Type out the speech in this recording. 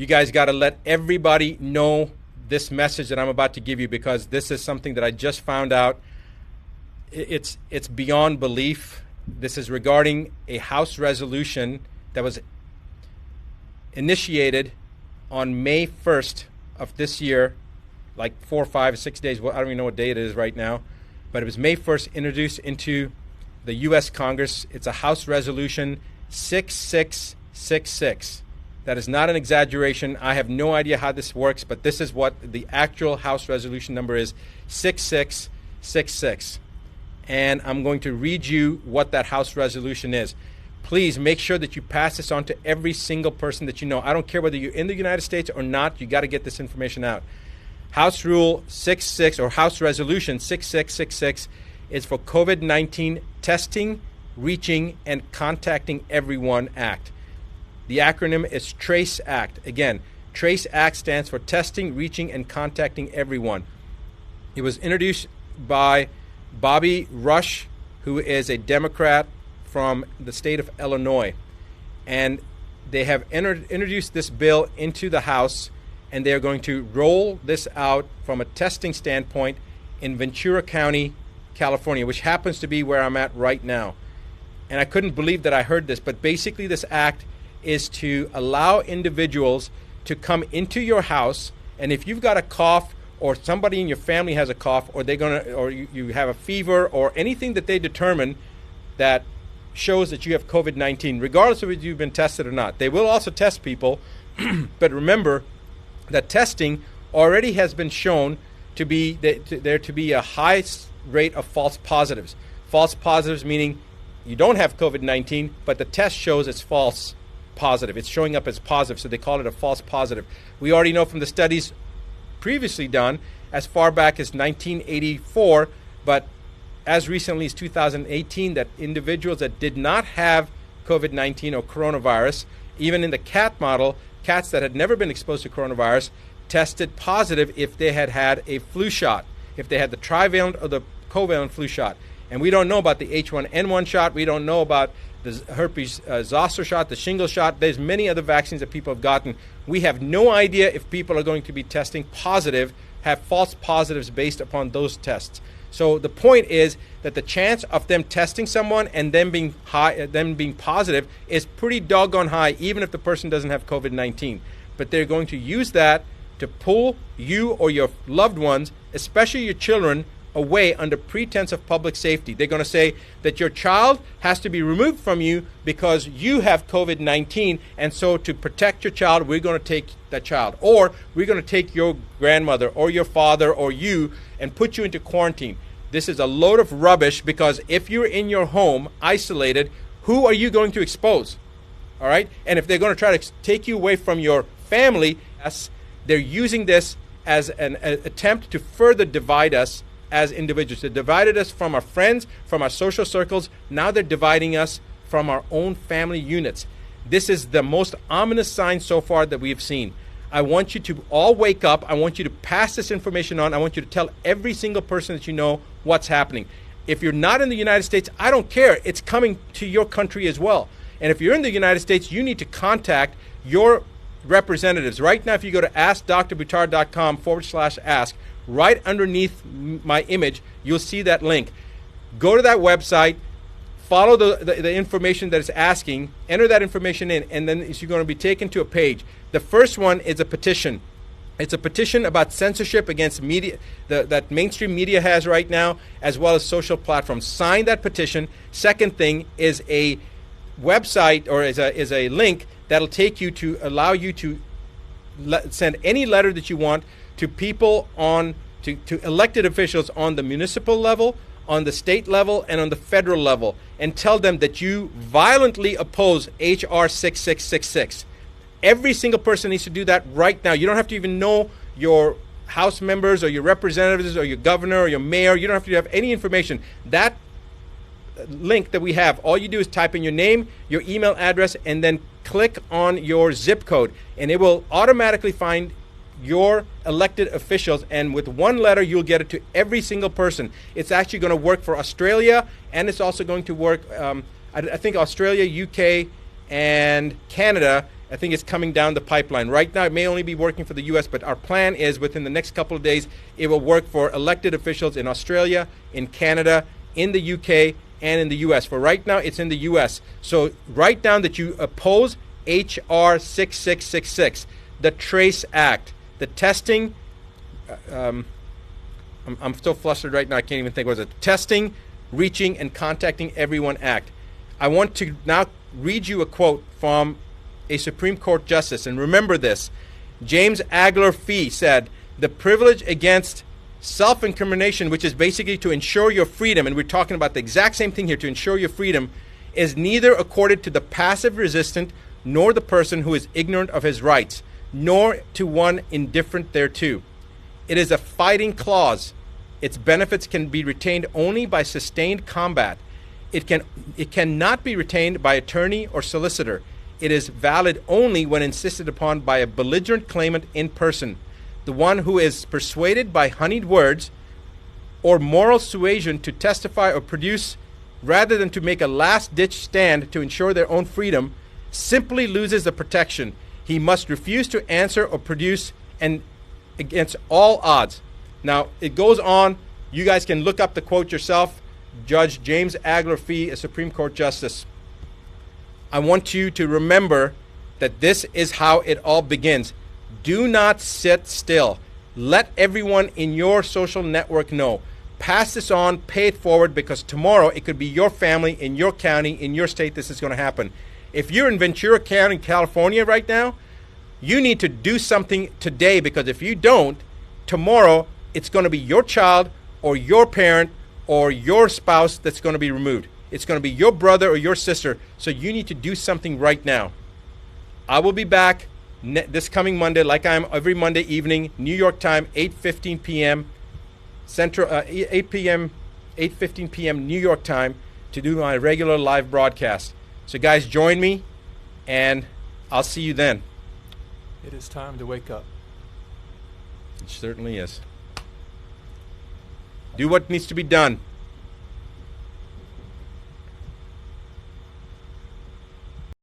You guys got to let everybody know this message that I'm about to give you, because this is something that I just found out. It's beyond belief. This is regarding a House resolution that was initiated on May 1st of this year, like 4, 5, 6 days. Well, I don't even know what day it is right now, but it was May 1st, introduced into the U.S. Congress. It's a House Resolution 6666. That is not an exaggeration. I have no idea how this works, but this is what the actual House resolution number is, 6666. And I'm going to read you what that House resolution is. Please make sure that you pass this on to every single person that you know. I don't care whether you're in the United States or not, you got to get this information out. House Rule 66, or House Resolution 6666, is for COVID-19 Testing, Reaching, and Contacting Everyone Act. The acronym is TRACE Act. Again, TRACE Act stands for Testing, Reaching, and Contacting Everyone. It was introduced by Bobby Rush, who is a Democrat from the state of Illinois. And they have introduced this bill into the House, and they're going to roll this out from a testing standpoint in Ventura County, California, which happens to be where I'm at right now. And I couldn't believe that I heard this, but basically this act is to allow individuals to come into your house, and if you've got a cough, or somebody in your family has a cough, or you have a fever, or anything that they determine that shows that you have COVID-19, regardless of whether you've been tested or not. They will also test people, but remember that testing already has been shown to be there to be a high rate of false positives. False positives meaning you don't have COVID-19, but the test shows it's false positive. It's showing up as positive, so they call it a false positive. We already know from the studies previously done as far back as 1984, but as recently as 2018, that individuals that did not have COVID-19 or coronavirus, even in the cat model, cats that had never been exposed to coronavirus, tested positive if they had had a flu shot, if they had the trivalent or the covalent flu shot. And we don't know about the H1N1 shot. We don't know about the herpes zoster shot, the shingles shot. There's many other vaccines that people have gotten. We have no idea if people are going to be testing positive, have false positives based upon those tests. So the point is that the chance of them testing someone and them being positive is pretty doggone high, even if the person doesn't have COVID-19. But they're going to use that to pull you or your loved ones, especially your children, away under pretense of public safety. They're going to say that your child has to be removed from you because you have COVID-19, and so to protect your child, we're going to take that child. Or we're going to take your grandmother or your father or you and put you into quarantine. This is a load of rubbish, because if you're in your home isolated, who are you going to expose? All right? And if they're going to try to take you away from your family, they're using this as an attempt to further divide us as individuals. They divided us from our friends, from our social circles. Now they're dividing us from our own family units. This is the most ominous sign so far that we've seen. I want you to all wake up. I want you to pass this information on. I want you to tell every single person that you know what's happening. If you're not in the United States, I don't care. It's coming to your country as well. And if you're in the United States, you need to contact your representatives. Right now, if you go to askdrbuttar.com/ask, right underneath my image, you'll see that link. Go to that website, follow the information that it's asking, enter that information in, and then you're going to be taken to a page. The first one is a petition. It's a petition about censorship against media that mainstream media has right now, as well as social platforms. Sign that petition. Second thing is a website, or is a link that'll take you to allow you to send any letter that you want to people to elected officials on the municipal level, on the state level, and on the federal level, and tell them that you violently oppose H.R. 6666. Every single person needs to do that right now. You don't have to even know your House members or your representatives or your governor or your mayor. You don't have to have any information. That link that we have, all you do is type in your name, your email address, and then click on your zip code, and it will automatically find your elected officials, and with one letter you'll get it to every single person. It's actually going to work for Australia, and it's also going to work I think Australia, UK, and Canada, I think it's coming down the pipeline. Right now, it may only be working for the U.S., but our plan is within the next couple of days, it will work for elected officials in Australia, in Canada, in the UK, and in the U.S. For right now, it's in the U.S. So write down that you oppose H.R. 6666, the TRACE Act, the testing. I'm still flustered right now. I can't even think. What was it? Testing, Reaching, and Contacting Everyone Act. I want to now read you a quote from a Supreme Court justice. And remember this. James Agler Fee said, the privilege against self-incrimination, which is basically to ensure your freedom, and we're talking about the exact same thing here, to ensure your freedom, is neither accorded to the passive resistant nor the person who is ignorant of his rights, nor to one indifferent thereto. It is a fighting clause. Its benefits can be retained only by sustained combat. It cannot be retained by attorney or solicitor. It is valid only when insisted upon by a belligerent claimant in person, the one who is persuaded by honeyed words or moral suasion to testify or produce, rather than to make a last-ditch stand to ensure their own freedom, simply loses the protection. He must refuse to answer or produce, and against all odds. Now, it goes on. You guys can look up the quote yourself. Judge James Agler Fee, a Supreme Court Justice. I want you to remember that this is how it all begins. Do not sit still. Let everyone in your social network know. Pass this on, pay it forward, because tomorrow it could be your family, in your county, in your state, this is going to happen. If you're in Ventura County, California right now, you need to do something today, because if you don't, tomorrow it's going to be your child or your parent or your spouse that's going to be removed. It's going to be your brother or your sister. So you need to do something right now. I will be back this coming Monday, like I am every Monday evening, New York time, 8:15 p.m. Central, 8:15 p.m. New York time, to do my regular live broadcast. So guys, join me, and I'll see you then. It is time to wake up. It certainly is. Do what needs to be done.